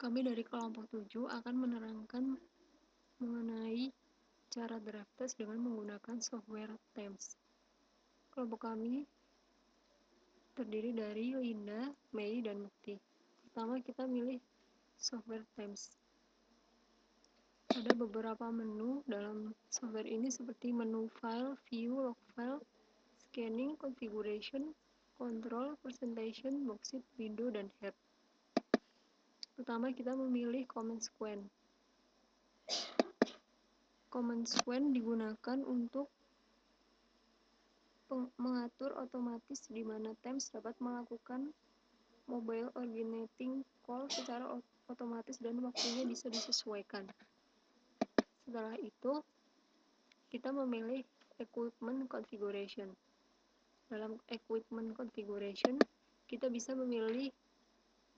Kami dari kelompok 7 akan menerangkan mengenai cara draft test dengan menggunakan software Thames. Kelompok kami terdiri dari Linda, Mei, dan Mukti. Pertama kita milih software Thames. Ada beberapa menu dalam software ini seperti menu file, view, log file, scanning, configuration, control, presentation, boxit, window, dan help. Pertama kita memilih command sequence. Command sequence digunakan untuk mengatur otomatis di mana Thames dapat melakukan mobile originating call secara otomatis dan waktunya bisa disesuaikan. Setelah itu, kita memilih equipment configuration. Dalam equipment configuration, kita bisa memilih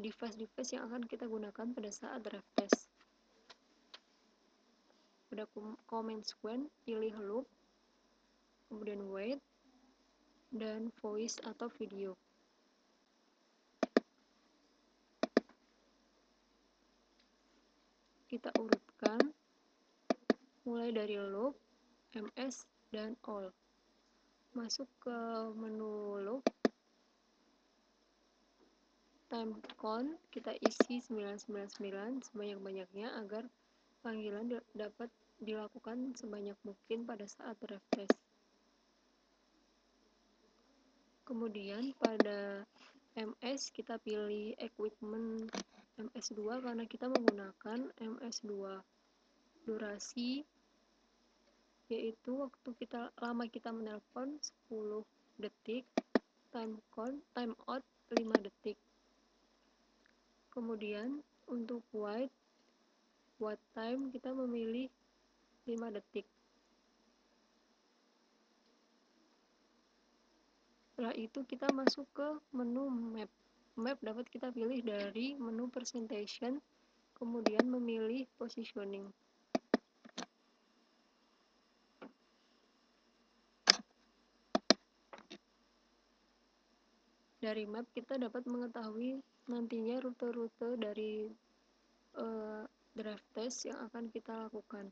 device-device yang akan kita gunakan pada saat draft test. Pada command sequence, pilih loop, kemudian wait, dan voice atau video. Kita urutkan mulai dari loop, ms, dan all. Masuk ke menu loop, time count kita isi 999 sebanyak-banyaknya agar panggilan dapat dilakukan sebanyak mungkin pada saat draft test. Kemudian pada ms kita pilih equipment ms2 karena kita menggunakan ms2. Durasi yaitu waktu lama kita menelpon 10 detik, time out 5 detik. Kemudian untuk wait time kita memilih 5 detik. Setelah itu kita masuk ke menu map. Map dapat kita pilih dari menu presentation, kemudian memilih positioning. Dari map kita dapat mengetahui nantinya rute-rute dari draft test yang akan kita lakukan.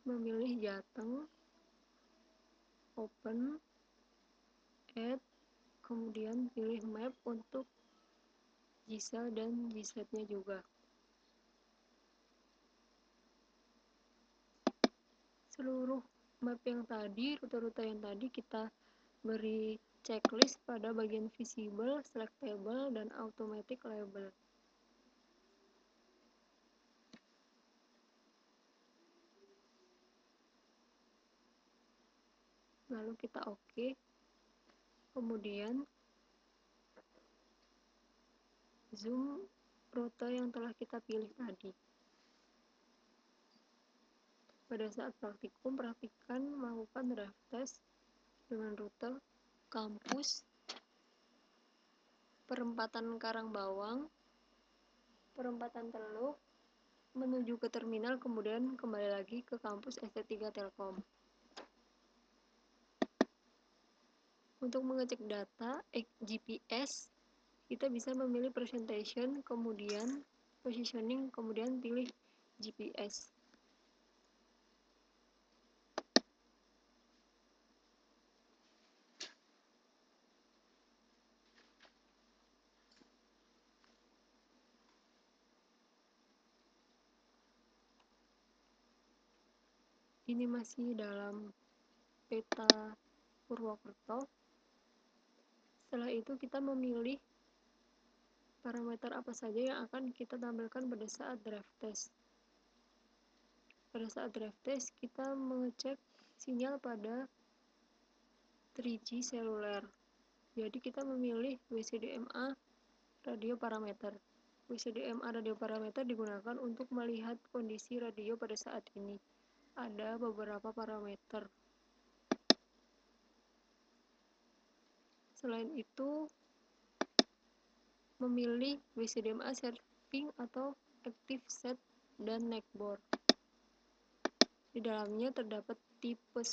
Memilih Jateng, open, add, kemudian pilih map untuk Gisel dan Gisetnya juga. Seluruh map yang tadi, rute-rute yang tadi kita beri checklist pada bagian visible, selectable, dan automatic label. Lalu kita OK. Kemudian zoom rute yang telah kita pilih tadi. Pada saat praktikum, praktikan melakukan draft test dengan rute kampus, perempatan Karangbawang, perempatan Teluk, menuju ke terminal, kemudian kembali lagi ke kampus ST3 Telkom. Untuk mengecek data GPS, kita bisa memilih presentation, kemudian positioning, kemudian pilih GPS. Ini masih dalam peta Purwokerto. Setelah itu kita memilih parameter apa saja yang akan kita tampilkan pada saat draft test. Pada saat draft test, kita mengecek sinyal pada 3G seluler. Jadi kita memilih WCDMA radio parameter. WCDMA radio parameter digunakan untuk melihat kondisi radio pada saat ini. Ada beberapa parameter. Selain itu, memilih WCDMA serving atau active set dan neckboard. Di dalamnya terdapat tipe,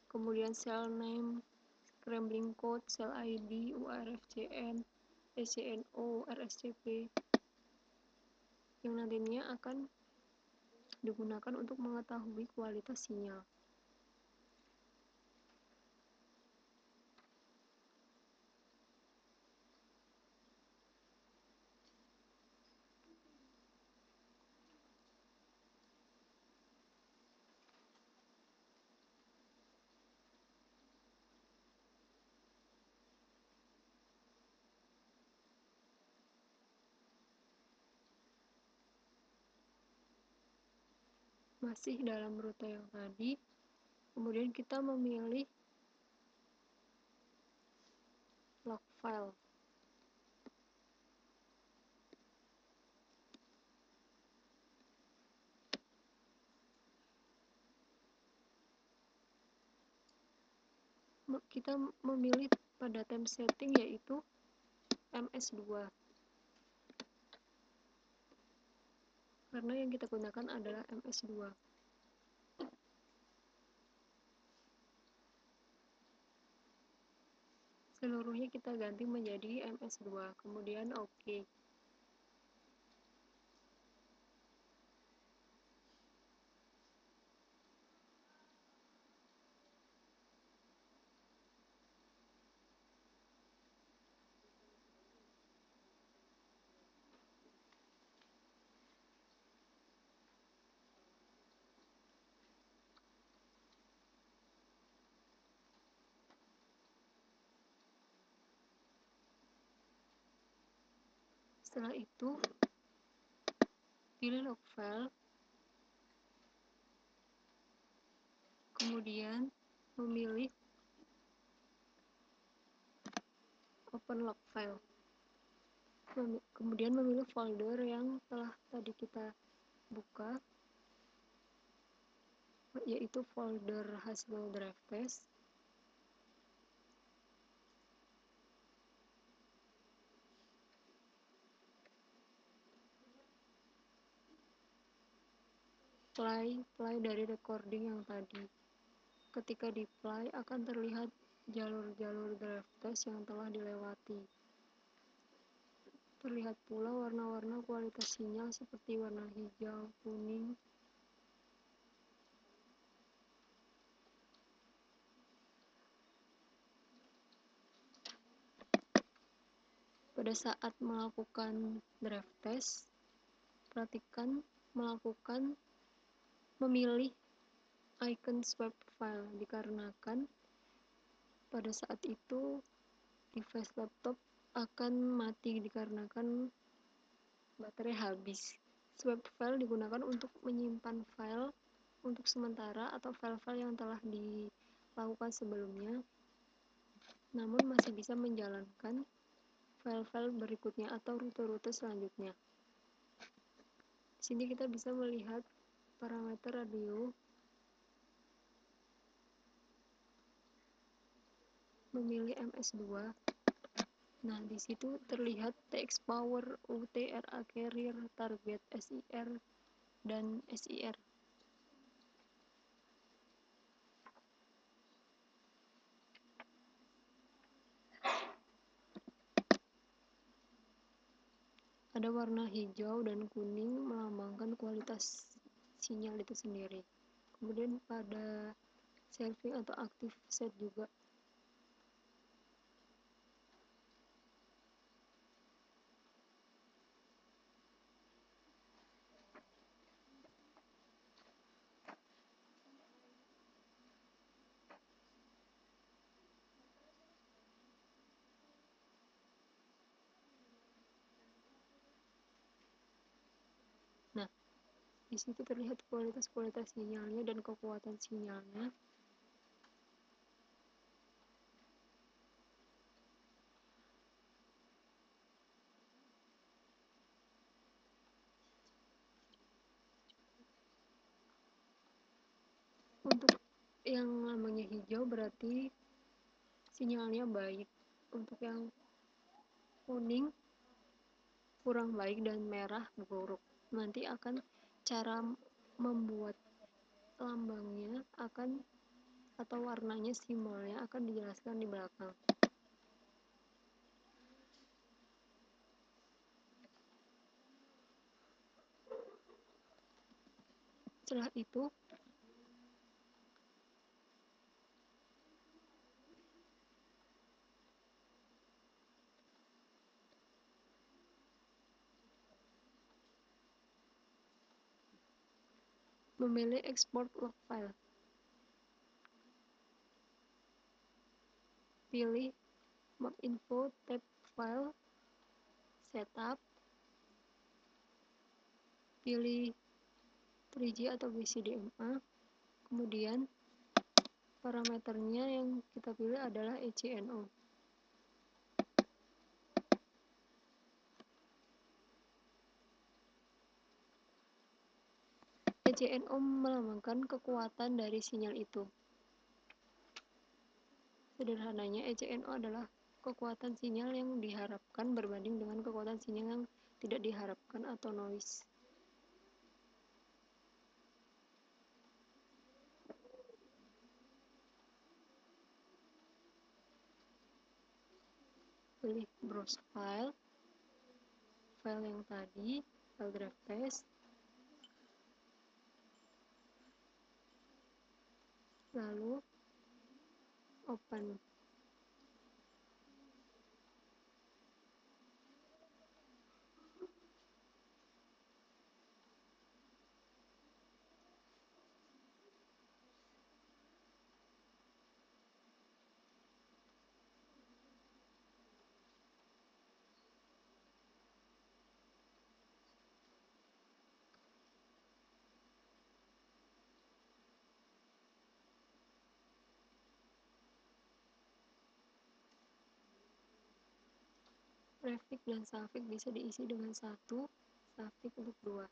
kemudian cell name, scrambling code, cell ID, UARFCN, SCNO, RSCP yang nantinya akan digunakan untuk mengetahui kualitas sinyal. Masih dalam rute yang tadi, kemudian kita memilih log file. Kita memilih pada time setting yaitu MS2 karena yang kita gunakan adalah MS2. Seluruhnya kita ganti menjadi MS2, kemudian OK. Setelah itu, pilih log file, kemudian memilih open log file. Kemudian memilih folder yang telah tadi kita buka, yaitu folder hasil drive test. Play dari recording yang tadi. Ketika di play akan terlihat jalur-jalur drive test yang telah dilewati. Terlihat pula warna-warna kualitas sinyal seperti warna hijau, kuning. Pada saat melakukan drive test, perhatikan memilih icon swap file dikarenakan pada saat itu device laptop akan mati dikarenakan baterai habis. Swap file digunakan untuk menyimpan file untuk sementara atau file-file yang telah dilakukan sebelumnya, namun masih bisa menjalankan file-file berikutnya atau rute-rute selanjutnya. Di sini kita bisa melihat parameter radio, memilih MS2. Nah, di situ terlihat TX Power, UTRA Carrier, Target SIR, dan SIR. Ada warna hijau dan kuning melambangkan kualitas sinyal itu sendiri. Kemudian pada saving atau active set juga. Nah, di situ terlihat kualitas sinyalnya dan kekuatan sinyalnya. Untuk yang lambangnya hijau berarti sinyalnya baik. Untuk yang kuning kurang baik dan merah buruk. Nanti akan cara membuat lambangnya akan atau warnanya simbolnya akan dijelaskan di belakang. Setelah itu, memilih export log file. Pilih map info tab file, setup, pilih 3G atau BCDMA, kemudian parameternya yang kita pilih adalah ECNO. ECNO melambangkan kekuatan dari sinyal itu. Sederhananya, ECNO adalah kekuatan sinyal yang diharapkan berbanding dengan kekuatan sinyal yang tidak diharapkan atau noise. Pilih browse file, file yang tadi, file draft test, lalu open. Prefix dan suffix bisa diisi dengan 1, suffix untuk 2.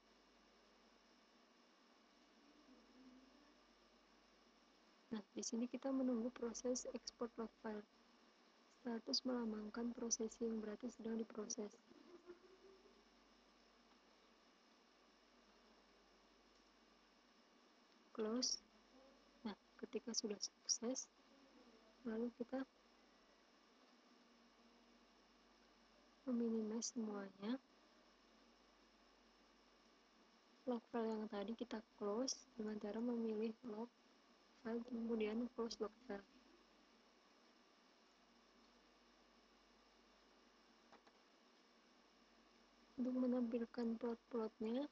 Nah, di sini kita menunggu proses export log file. Status melambangkan prosesi yang berarti sedang diproses. Close. Nah, ketika sudah sukses, lalu kita meminimize semuanya. Log file yang tadi kita close dengan cara memilih log file kemudian close log file. Untuk menampilkan plot-plotnya,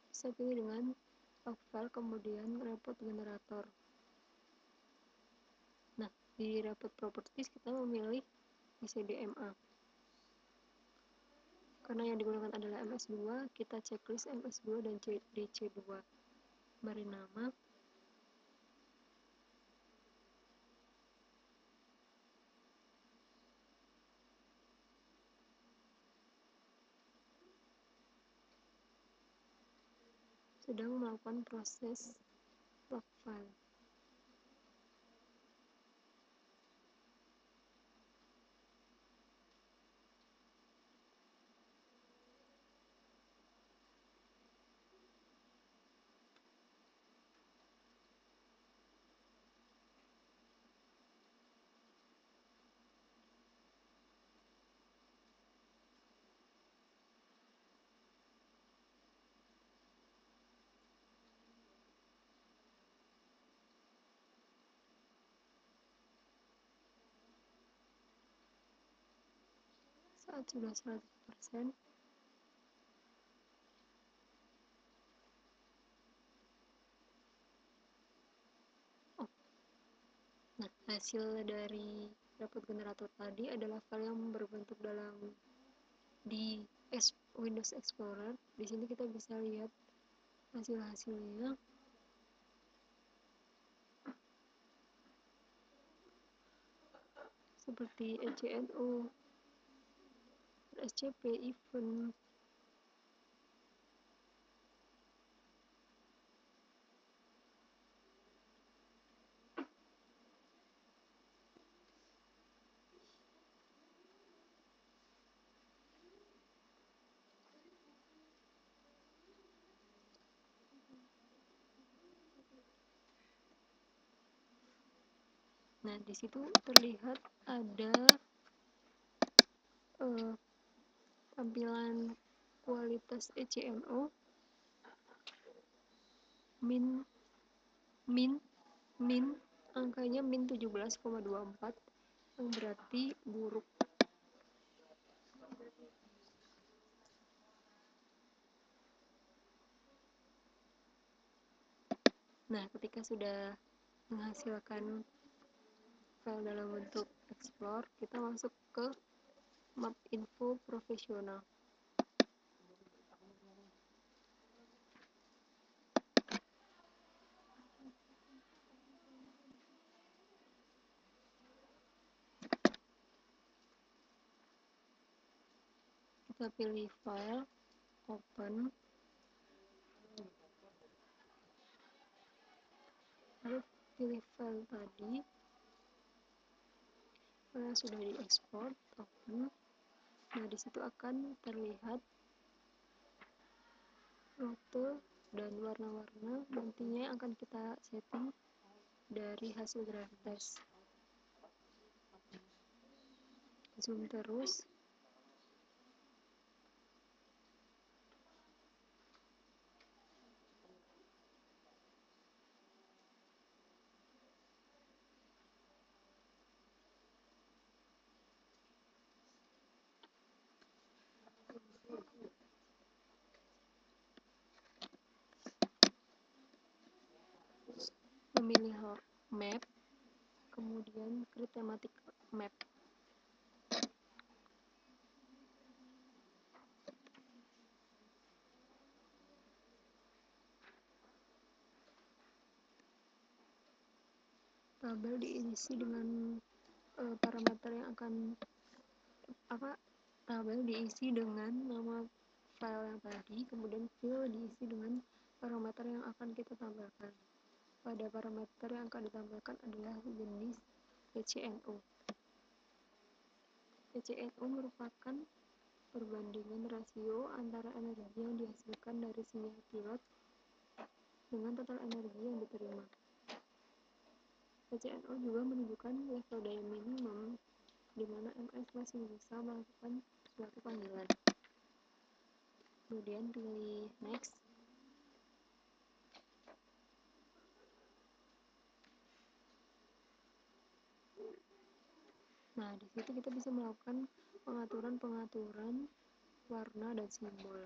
bisa pilih dengan log file kemudian report generator. Nah, di report properties kita memilih BCDMA. Karena yang digunakan adalah MS2, kita checklist MS2 dan DC2. Beri nama. Sedang melakukan proses log file. Saat sudah 100%, nah, hasil dari report generator tadi adalah file yang berbentuk dalam di Windows Explorer. Di sini kita bisa lihat hasil-hasilnya. Seperti ECNO, SCP, event, Nah, di situ terlihat ada tampilan kualitas ECNO min min min angkanya min 17,24 yang berarti buruk. Nah, ketika sudah menghasilkan file dalam bentuk explore, kita masuk ke map info profesional. Kita pilih file, open, lalu pilih file tadi, file sudah diekspor, open. Nah, di situ akan terlihat rute dan warna-warna nantinya akan kita setting dari hasil drive test. Zoom terus. Memilih map, kemudian create thematic map. Tabel diisi dengan parameter yang akan tabel diisi dengan nama file yang tadi, kemudian field diisi dengan parameter yang akan kita tambahkan. Pada parameter yang akan ditambahkan adalah jenis ECNO. ECNO merupakan perbandingan rasio antara energi yang dihasilkan dari sinyal pilot dengan total energi yang diterima. ECNO juga menunjukkan level daya minimum di mana MS masih bisa melakukan suatu panggilan. Kemudian pilih next. Nah, di situ kita bisa melakukan pengaturan warna dan simbol.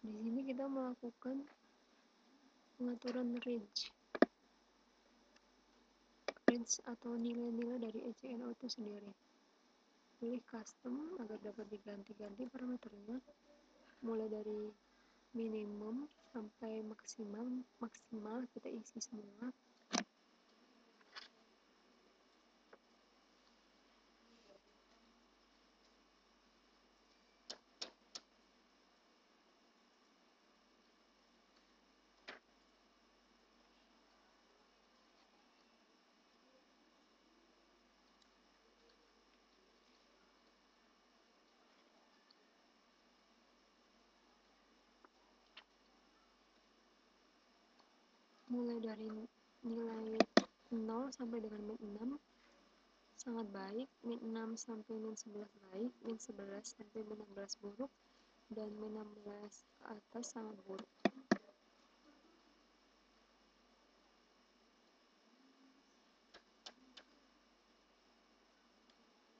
Di sini kita melakukan pengaturan range atau nilai-nilai dari ECNO itu sendiri. Pilih custom agar dapat diganti-ganti parameternya, mulai dari minimum sampai maksimal kita isi semua. Mulai dari nilai 0 sampai dengan min 6 sangat baik, min 6 sampai min 11 baik, min 11 sampai min 16 buruk, dan min 16 ke atas sangat buruk.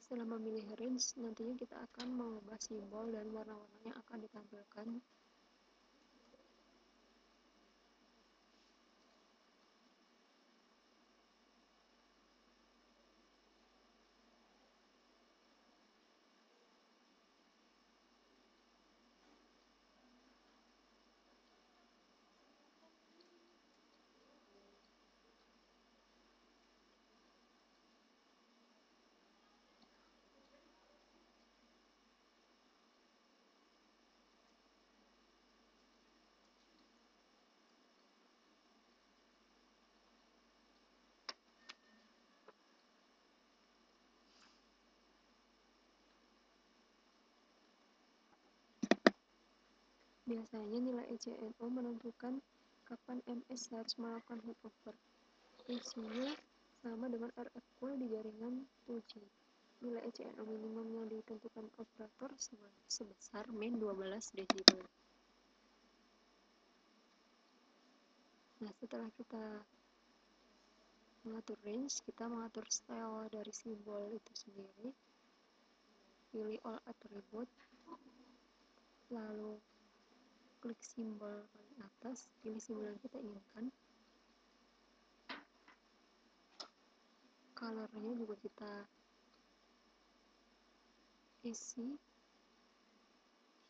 Setelah memilih range, nantinya kita akan mengubah simbol dan warna-warna yang akan ditampilkan. Biasanya nilai ECNO menentukan kapan MS harus melakukan handover. Fungsinya sama dengan R equal di jaringan 2G. Nilai ECNO minimum yang ditentukan operator sebesar min 12 desibel. Nah, setelah kita mengatur range, kita mengatur style dari simbol itu sendiri. Pilih all attribute, lalu klik simbol paling atas, pilih simbol yang kita inginkan. Colornya juga kita isi.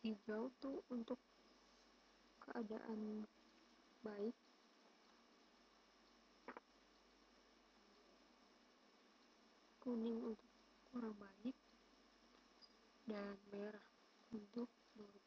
Hijau tuh untuk keadaan baik, kuning untuk kurang baik, dan merah untuk buruk.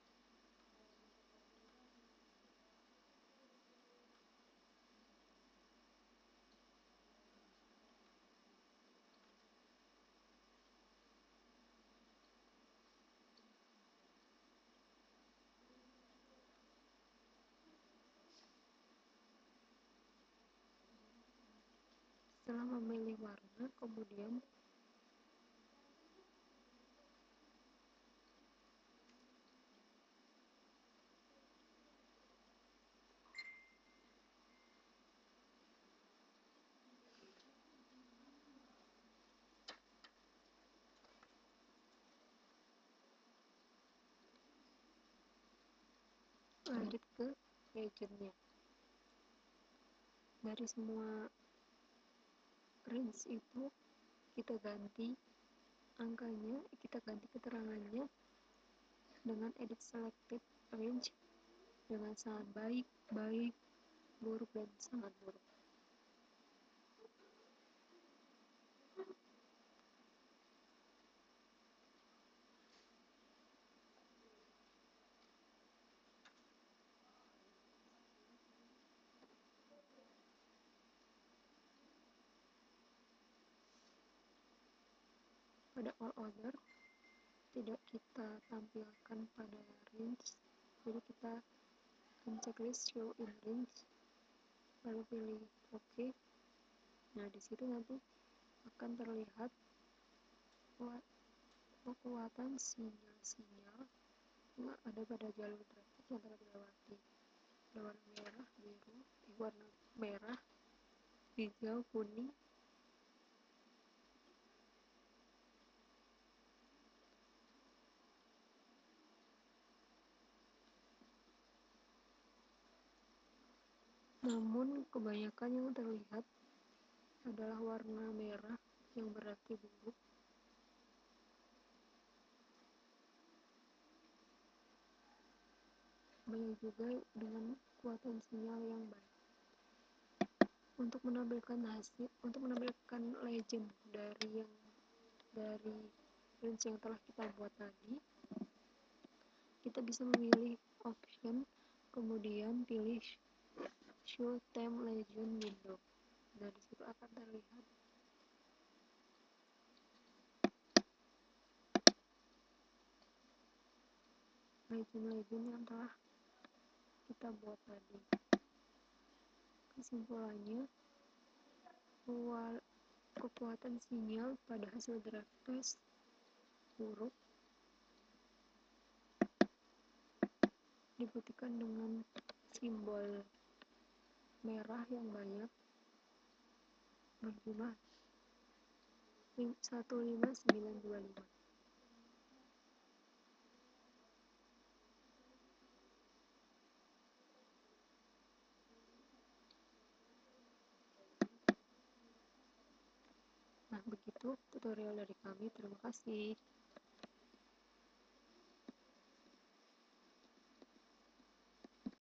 Setelah memilih warna, kemudian lanjut ke legendnya. Dari semua range itu kita ganti angkanya, kita ganti keterangannya dengan edit selected range dengan sangat baik, baik, buruk, dan sangat buruk. Pada all other tidak kita tampilkan pada range, jadi kita checklist show in range, lalu pilih OK. Nah, di situ nanti akan terlihat kekuatan sinyal-sinyal yang ada pada jalur traffic yang telah dilewati. Warna merah, biru, warna merah, hijau, kuning. Namun kebanyakan yang terlihat adalah warna merah yang berarti buruk. Banyak juga dengan kekuatan sinyal yang baik. Untuk menampilkan legend dari range yang telah kita buat tadi, kita bisa memilih option, kemudian pilih show time legend window. Nah, di situ akan terlihat legend-legend yang telah kita buat tadi. Kesimpulannya, kekuatan sinyal pada hasil drive test buruk dibuktikan dengan simbol merah yang banyak berjumlah 15925. Nah, begitu tutorial dari kami. Terima kasih.